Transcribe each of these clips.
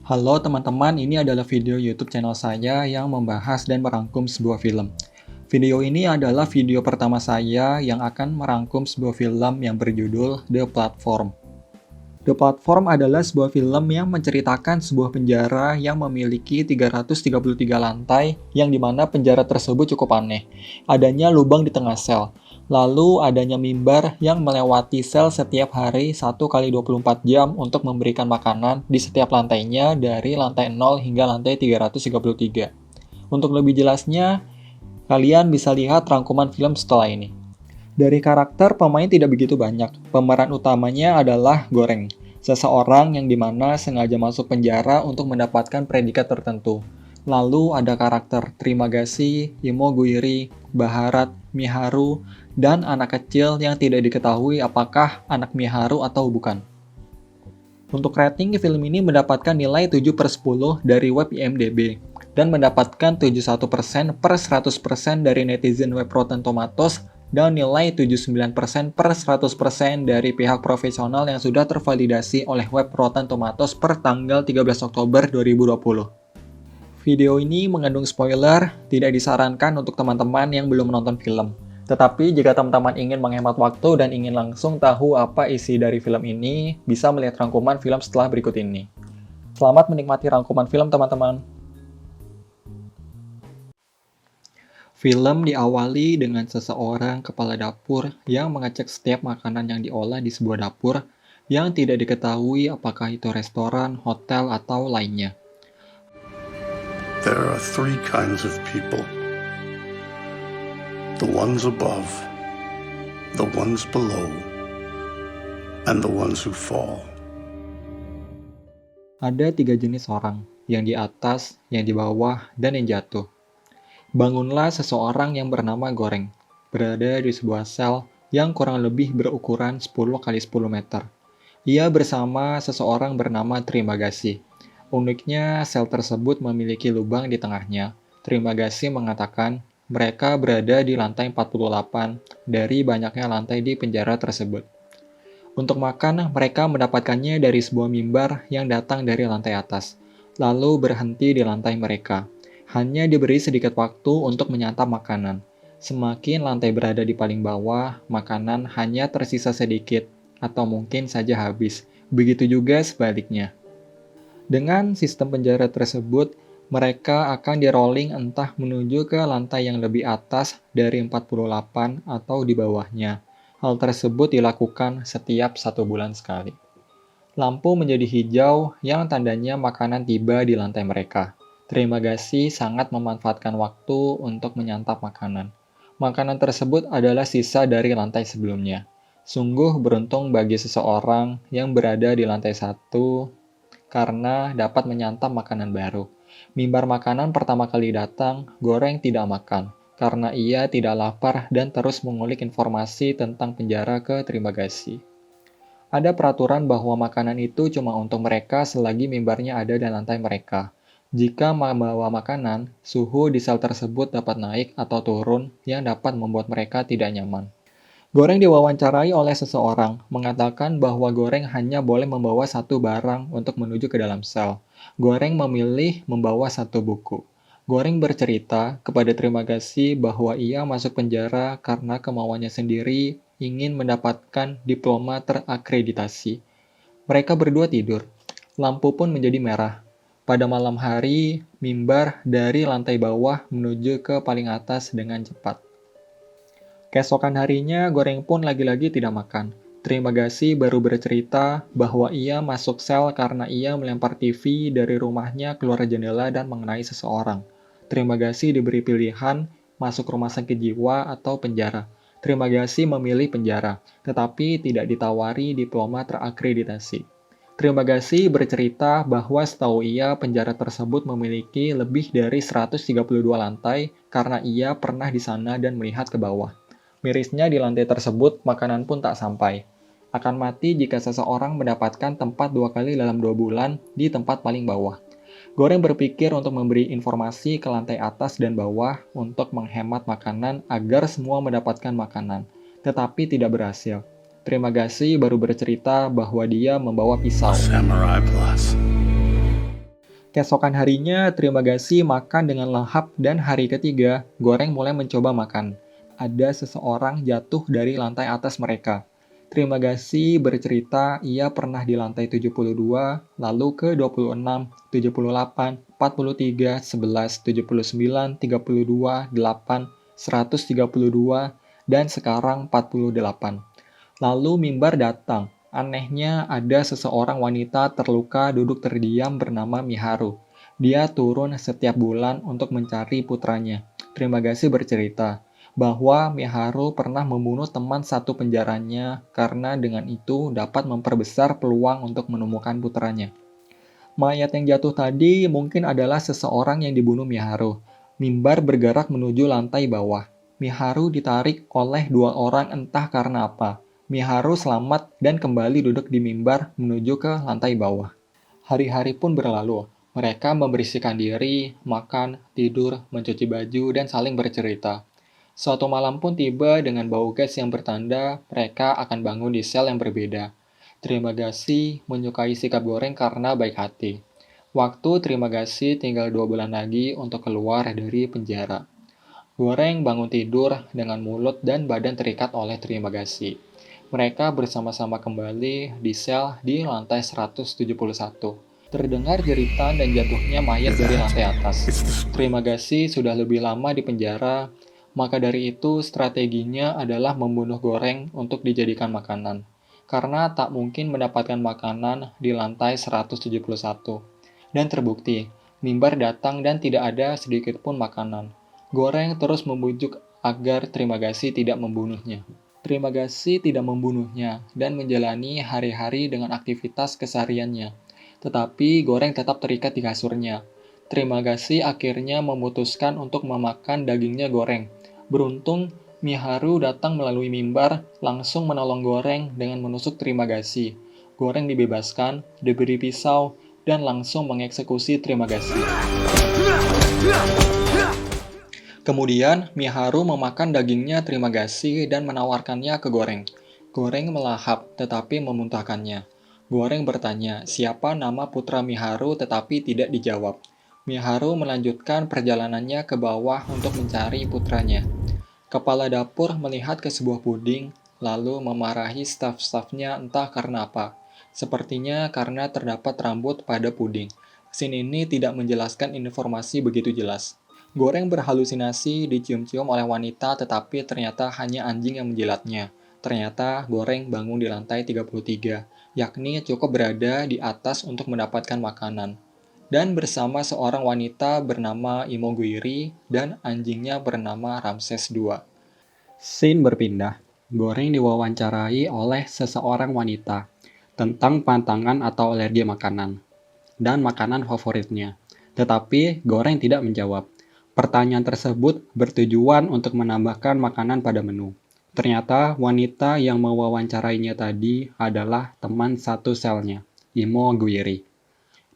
Halo teman-teman, ini adalah video YouTube channel saya yang membahas dan merangkum sebuah film. Video ini adalah video pertama saya yang akan merangkum sebuah film yang berjudul The Platform. The Platform adalah sebuah film yang menceritakan sebuah penjara yang memiliki 333 lantai, yang dimana penjara tersebut cukup aneh. Adanya lubang di tengah sel. Lalu adanya mimbar yang melewati sel setiap hari 1 kali 24 jam untuk memberikan makanan di setiap lantainya dari lantai 0 hingga lantai 333. Untuk lebih jelasnya, kalian bisa lihat rangkuman film setelah ini. Dari karakter, pemain tidak begitu banyak. Pemeran utamanya adalah Goreng, seseorang yang dimana sengaja masuk penjara untuk mendapatkan predikat tertentu. Lalu ada karakter Trimagasi, Imogiri, Baharat, Miharu, dan anak kecil yang tidak diketahui apakah anak Miharu atau bukan. Untuk rating, film ini mendapatkan nilai 7/10 dari web IMDb dan mendapatkan 71% per 100% dari netizen web Rotten Tomatoes dan nilai 79% per 100% dari pihak profesional yang sudah tervalidasi oleh web Rotten Tomatoes per tanggal 13 Oktober 2020. Video ini mengandung spoiler, tidak disarankan untuk teman-teman yang belum menonton film. Tetapi jika teman-teman ingin menghemat waktu dan ingin langsung tahu apa isi dari film ini, bisa melihat rangkuman film setelah berikut ini. Selamat menikmati rangkuman film teman-teman. Film diawali dengan seseorang kepala dapur yang mengecek setiap makanan yang diolah di sebuah dapur yang tidak diketahui apakah itu restoran, hotel, atau lainnya. There are three kinds of people. The ones above, the ones below, and the ones who fall. Ada 3 jenis orang, yang di atas, yang di bawah, dan yang jatuh. Bangunlah seseorang yang bernama Goreng, berada di sebuah sel yang kurang lebih berukuran 10 kali 10 meter. Ia bersama seseorang bernama Trimagasi. Uniknya, sel tersebut memiliki lubang di tengahnya. Trimagasi mengatakan mereka berada di lantai 48 dari banyaknya lantai di penjara tersebut. Untuk makan, mereka mendapatkannya dari sebuah mimbar yang datang dari lantai atas, lalu berhenti di lantai mereka. Hanya diberi sedikit waktu untuk menyantap makanan. Semakin lantai berada di paling bawah, makanan hanya tersisa sedikit, atau mungkin saja habis. Begitu juga sebaliknya. Dengan sistem penjara tersebut, mereka akan di-rolling entah menuju ke lantai yang lebih atas dari 48 atau di bawahnya. Hal tersebut dilakukan setiap 1 bulan sekali. Lampu menjadi hijau yang tandanya makanan tiba di lantai mereka. Trimagasi sangat memanfaatkan waktu untuk menyantap makanan. Makanan tersebut adalah sisa dari lantai sebelumnya. Sungguh beruntung bagi seseorang yang berada di lantai 1 karena dapat menyantap makanan baru. Mimbar makanan pertama kali datang, Goreng tidak makan karena ia tidak lapar dan terus mengulik informasi tentang penjara ke Trimagasi. Ada peraturan bahwa makanan itu cuma untuk mereka selagi mimbarnya ada di lantai mereka. Jika membawa makanan, suhu di sel tersebut dapat naik atau turun yang dapat membuat mereka tidak nyaman. Goreng diwawancarai oleh seseorang, mengatakan bahwa Goreng hanya boleh membawa 1 barang untuk menuju ke dalam sel. Goreng memilih membawa 1 buku. Goreng bercerita kepada Trimagasi bahwa ia masuk penjara karena kemauannya sendiri ingin mendapatkan diploma terakreditasi. Mereka berdua tidur. Lampu pun menjadi merah. Pada malam hari, mimbar dari lantai bawah menuju ke paling atas dengan cepat. Keesokan harinya, Goreng pun lagi-lagi tidak makan. Trimagasi baru bercerita bahwa ia masuk sel karena ia melempar TV dari rumahnya keluar jendela dan mengenai seseorang. Trimagasi diberi pilihan masuk rumah sakit jiwa atau penjara. Trimagasi memilih penjara, tetapi tidak ditawari diploma terakreditasi. Trimagasi bercerita bahwa setahu ia penjara tersebut memiliki lebih dari 132 lantai karena ia pernah di sana dan melihat ke bawah. Mirisnya di lantai tersebut, makanan pun tak sampai. Akan mati jika seseorang mendapatkan tempat 2 kali dalam 2 bulan di tempat paling bawah. Goreng berpikir untuk memberi informasi ke lantai atas dan bawah untuk menghemat makanan agar semua mendapatkan makanan, tetapi tidak berhasil. Trimagasi baru bercerita bahwa dia membawa pisau. Samurai Plus. Keesokan harinya, Trimagasi makan dengan lahap dan hari ketiga, Goreng mulai mencoba makan. Ada seseorang jatuh dari lantai atas mereka. Trimagasi bercerita ia pernah di lantai 72, lalu ke 26, 78, 43, 11, 79, 32, 8, 132, dan sekarang 48. Lalu mimbar datang. Anehnya ada seseorang wanita terluka duduk terdiam bernama Miharu. Dia turun setiap bulan untuk mencari putranya. Trimagasi bercerita bahwa Miharu pernah membunuh teman satu penjaranya karena dengan itu dapat memperbesar peluang untuk menemukan putranya. Mayat yang jatuh tadi mungkin adalah seseorang yang dibunuh Miharu. Mimbar bergerak menuju lantai bawah. Miharu ditarik oleh dua orang entah karena apa. Miharu selamat dan kembali duduk di mimbar menuju ke lantai bawah. Hari-hari pun berlalu. Mereka membersihkan diri, makan, tidur, mencuci baju, dan saling bercerita. Suatu malam pun tiba dengan bau gas yang bertanda mereka akan bangun di sel yang berbeda. Trimagasi menyukai sikap Goreng karena baik hati. Waktu Trimagasi tinggal 2 bulan lagi untuk keluar dari penjara. Goreng bangun tidur dengan mulut dan badan terikat oleh Trimagasi. Mereka bersama-sama kembali di sel di lantai 171. Terdengar jeritan dan jatuhnya mayat dari lantai atas. Trimagasi sudah lebih lama di penjara, maka dari itu strateginya adalah membunuh Goreng untuk dijadikan makanan. Karena tak mungkin mendapatkan makanan di lantai 171. Dan terbukti, mimbar datang dan tidak ada sedikit pun makanan. Goreng terus membujuk agar Trimagasi tidak membunuhnya. Trimagasi tidak membunuhnya dan menjalani hari-hari dengan aktivitas kesehariannya. Tetapi Goreng tetap terikat di kasurnya. Trimagasi akhirnya memutuskan untuk memakan dagingnya Goreng. Beruntung, Miharu datang melalui mimbar, langsung menolong Goreng dengan menusuk Trimagasi. Goreng dibebaskan, diberi pisau, dan langsung mengeksekusi Trimagasi. Kemudian, Miharu memakan dagingnya Trimagasi dan menawarkannya ke Goreng. Goreng melahap, tetapi memuntahkannya. Goreng bertanya, siapa nama putra Miharu tetapi tidak dijawab. Miharu melanjutkan perjalanannya ke bawah untuk mencari putranya. Kepala dapur melihat ke sebuah puding, lalu memarahi staf-stafnya entah karena apa. Sepertinya karena terdapat rambut pada puding. Scene ini tidak menjelaskan informasi begitu jelas. Goreng berhalusinasi dicium-cium oleh wanita tetapi ternyata hanya anjing yang menjilatnya. Ternyata Goreng bangun di lantai 33, yakni cukup berada di atas untuk mendapatkan makanan. Dan bersama seorang wanita bernama Imoguiri dan anjingnya bernama Ramses II. Scene berpindah. Goreng diwawancarai oleh seseorang wanita tentang pantangan atau alergi makanan dan makanan favoritnya. Tetapi Goreng tidak menjawab. Pertanyaan tersebut bertujuan untuk menambahkan makanan pada menu. Ternyata wanita yang mewawancarainya tadi adalah teman satu selnya, Imoguiri.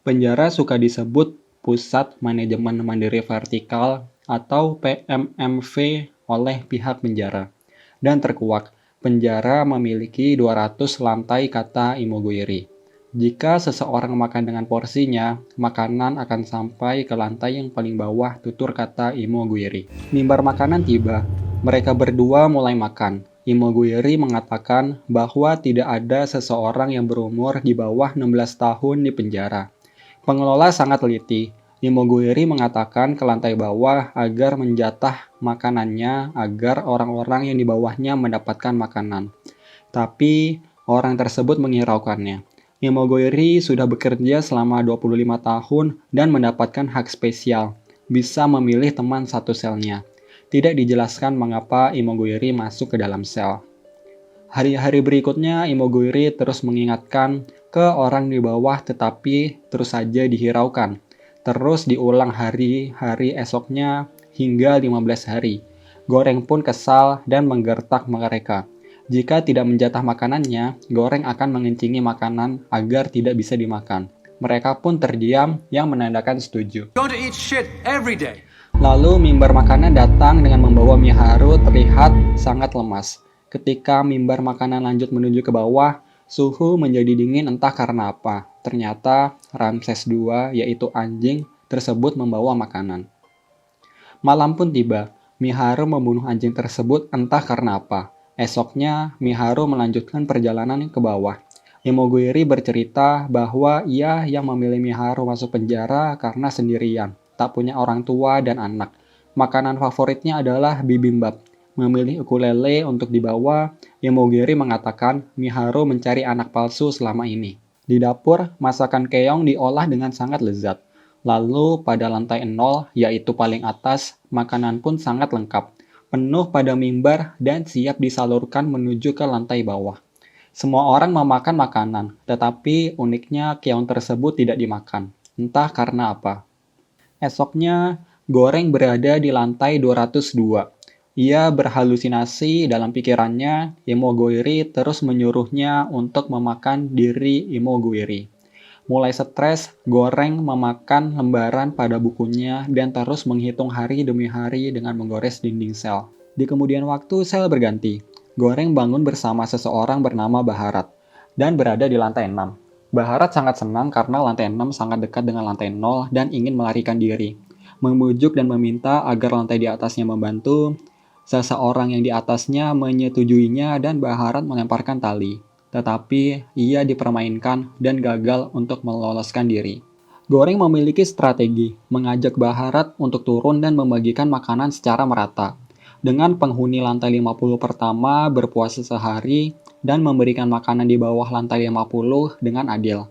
Penjara suka disebut Pusat Manajemen Mandiri Vertikal atau PMMV oleh pihak penjara. Dan terkuak, penjara memiliki 200 lantai kata Imoguiri. Jika seseorang makan dengan porsinya, makanan akan sampai ke lantai yang paling bawah tutur kata Imoguiri. Mimbar makanan tiba. Mereka berdua mulai makan. Imoguiri mengatakan bahwa tidak ada seseorang yang berumur di bawah 16 tahun di penjara. Pengelola sangat teliti. Imoguiri mengatakan ke lantai bawah agar menjatah makanannya agar orang-orang yang di bawahnya mendapatkan makanan. Tapi orang tersebut menghiraukannya. Imoguiri sudah bekerja selama 25 tahun dan mendapatkan hak spesial, bisa memilih teman satu selnya. Tidak dijelaskan mengapa Imoguiri masuk ke dalam sel. Hari-hari berikutnya, Imoguiri terus mengingatkan ke orang di bawah tetapi terus saja dihiraukan. Terus diulang hari-hari esoknya hingga 15 hari. Goreng pun kesal dan menggertak mereka. Jika tidak menjatah makanannya, Goreng akan mengencingi makanan agar tidak bisa dimakan. Mereka pun terdiam yang menandakan setuju. Lalu mimbar makanan datang dengan membawa Miharu terlihat sangat lemas. Ketika mimbar makanan lanjut menuju ke bawah, Suhu menjadi dingin entah karena apa. Ternyata Ramses II, yaitu anjing, tersebut membawa makanan. Malam pun tiba. Miharu membunuh anjing tersebut entah karena apa. Esoknya, Miharu melanjutkan perjalanan ke bawah. Imogiri bercerita bahwa ia yang memilih Miharu masuk penjara karena sendirian, tak punya orang tua dan anak. Makanan favoritnya adalah bibimbap. Memilih ukulele untuk dibawa, Imogiri mengatakan Miharu mencari anak palsu selama ini. Di dapur, masakan keong diolah dengan sangat lezat. Lalu pada lantai 0, yaitu paling atas, makanan pun sangat lengkap, penuh pada mimbar dan siap disalurkan menuju ke lantai bawah. Semua orang memakan makanan, tetapi uniknya keong tersebut tidak dimakan, entah karena apa. Esoknya, Goreng berada di lantai 202. Ia berhalusinasi dalam pikirannya, Imogiri terus menyuruhnya untuk memakan diri Imogiri. Mulai stres, Goreng memakan lembaran pada bukunya dan terus menghitung hari demi hari dengan menggores dinding sel. Di kemudian waktu, sel berganti. Goreng bangun bersama seseorang bernama Baharat dan berada di lantai 6. Baharat sangat senang karena lantai 6 sangat dekat dengan lantai 0 dan ingin melarikan diri. Memujuk dan meminta agar lantai di atasnya membantu. Seseorang yang di atasnya menyetujuinya dan Baharat melemparkan tali. Tetapi ia dipermainkan dan gagal untuk meloloskan diri. Goreng memiliki strategi, mengajak Baharat untuk turun dan membagikan makanan secara merata. Dengan penghuni lantai 50 pertama berpuasa sehari dan memberikan makanan di bawah lantai 50 dengan adil.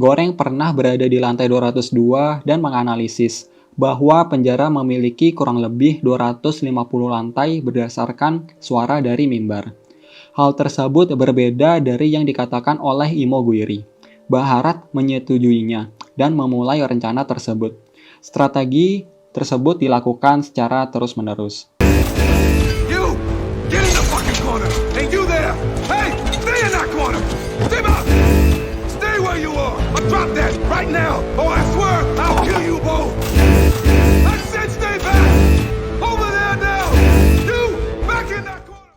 Goreng pernah berada di lantai 202 dan menganalisis bahwa penjara memiliki kurang lebih 250 lantai berdasarkan suara dari mimbar. Hal tersebut berbeda dari yang dikatakan oleh Imogiri. Baharat menyetujuinya dan memulai rencana tersebut. Strategi tersebut dilakukan secara terus-menerus. You! Get in the fucking corner! And you there! Hey! Stay in that corner! Stay back! Stay where you are! Or drop that right now! Or I swear I'll kill you both! I said stay back! Over there now! You! Back in that corner!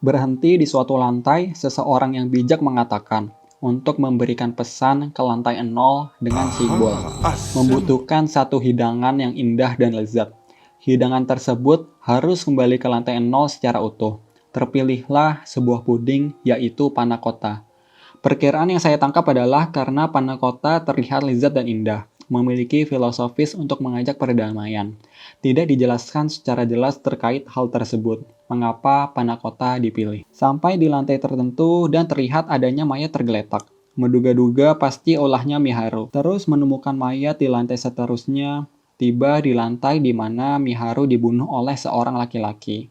Berhenti di suatu lantai, seseorang yang bijak mengatakan untuk memberikan pesan ke lantai 0 dengan simbol. Membutuhkan satu hidangan yang indah dan lezat. Hidangan tersebut harus kembali ke lantai 0 secara utuh. Terpilihlah sebuah puding, yaitu panna cotta. Perkiraan yang saya tangkap adalah karena panna cotta terlihat lezat dan indah, memiliki filosofis untuk mengajak perdamaian. Tidak dijelaskan secara jelas terkait hal tersebut, mengapa panna cotta dipilih. Sampai di lantai tertentu dan terlihat adanya mayat tergeletak. Menduga-duga pasti olahnya Miharu. Terus menemukan mayat di lantai seterusnya, tiba di lantai di mana Miharu dibunuh oleh seorang laki-laki.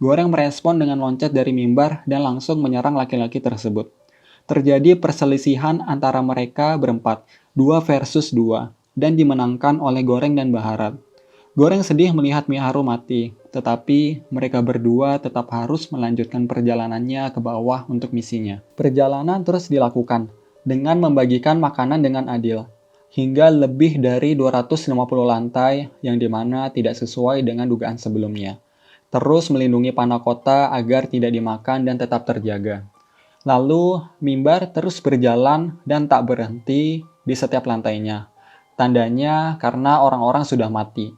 Goreng merespon dengan loncat dari mimbar dan langsung menyerang laki-laki tersebut. Terjadi perselisihan antara mereka berempat, 2 versus 2, dan dimenangkan oleh Goreng dan Baharat. Goreng sedih melihat Miharu mati, tetapi mereka berdua tetap harus melanjutkan perjalanannya ke bawah untuk misinya. Perjalanan terus dilakukan, dengan membagikan makanan dengan adil, hingga lebih dari 250 lantai yang dimana tidak sesuai dengan dugaan sebelumnya. Terus melindungi panna cotta agar tidak dimakan dan tetap terjaga. Lalu, mimbar terus berjalan dan tak berhenti di setiap lantainya. Tandanya karena orang-orang sudah mati.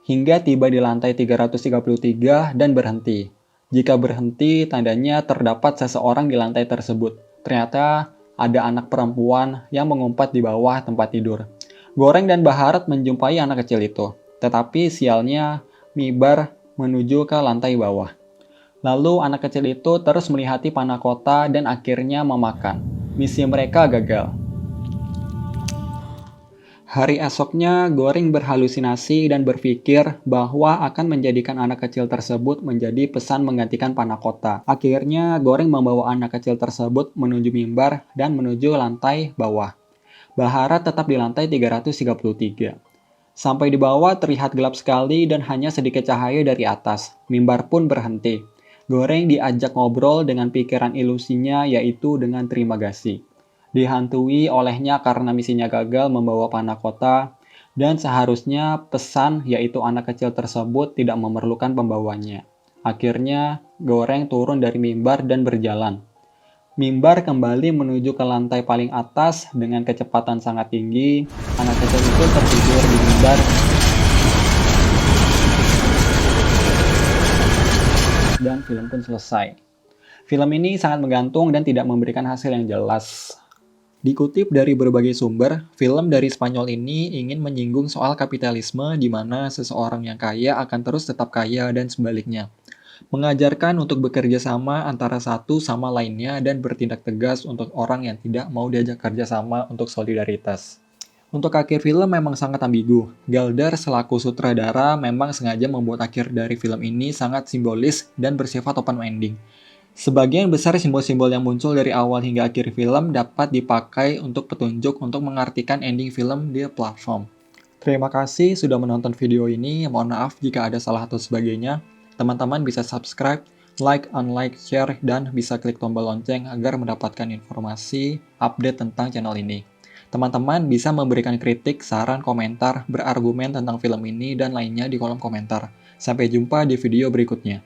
Hingga tiba di lantai 333 dan berhenti. Jika berhenti, tandanya terdapat seseorang di lantai tersebut. Ternyata ada anak perempuan yang mengumpat di bawah tempat tidur. Goreng dan Baharat menjumpai anak kecil itu. Tetapi sialnya, mimbar menuju ke lantai bawah. Lalu anak kecil itu terus melihati panna cotta dan akhirnya memakan. Misi mereka gagal. Hari esoknya, Goreng berhalusinasi dan berpikir bahwa akan menjadikan anak kecil tersebut menjadi pesan menggantikan panna cotta. Akhirnya, Goreng membawa anak kecil tersebut menuju mimbar dan menuju lantai bawah. Baharat tetap di lantai 333. Sampai di bawah terlihat gelap sekali dan hanya sedikit cahaya dari atas. Mimbar pun berhenti. Goreng diajak ngobrol dengan pikiran ilusinya, yaitu dengan terima kasih. Dihantui olehnya karena misinya gagal membawa panna cotta, dan seharusnya pesan yaitu anak kecil tersebut tidak memerlukan pembawanya. Akhirnya, Goreng turun dari mimbar dan berjalan. Mimbar kembali menuju ke lantai paling atas dengan kecepatan sangat tinggi. Anak kecil itu tertidur di mimbar dan film pun selesai. Film ini sangat menggantung dan tidak memberikan hasil yang jelas. Dikutip dari berbagai sumber, film dari Spanyol ini ingin menyinggung soal kapitalisme di mana seseorang yang kaya akan terus tetap kaya dan sebaliknya. Mengajarkan untuk bekerja sama antara satu sama lainnya dan bertindak tegas untuk orang yang tidak mau diajak kerja sama untuk solidaritas. Untuk akhir film memang sangat ambigu. Gelder selaku sutradara memang sengaja membuat akhir dari film ini sangat simbolis dan bersifat open ending. Sebagian besar simbol-simbol yang muncul dari awal hingga akhir film dapat dipakai untuk petunjuk untuk mengartikan ending film di platform. Terima kasih sudah menonton video ini. Mohon maaf jika ada salah atau sebagainya. Teman-teman bisa subscribe, like, unlike, share, dan bisa klik tombol lonceng agar mendapatkan informasi update tentang channel ini. Teman-teman bisa memberikan kritik, saran, komentar, berargumen tentang film ini, dan lainnya di kolom komentar. Sampai jumpa di video berikutnya.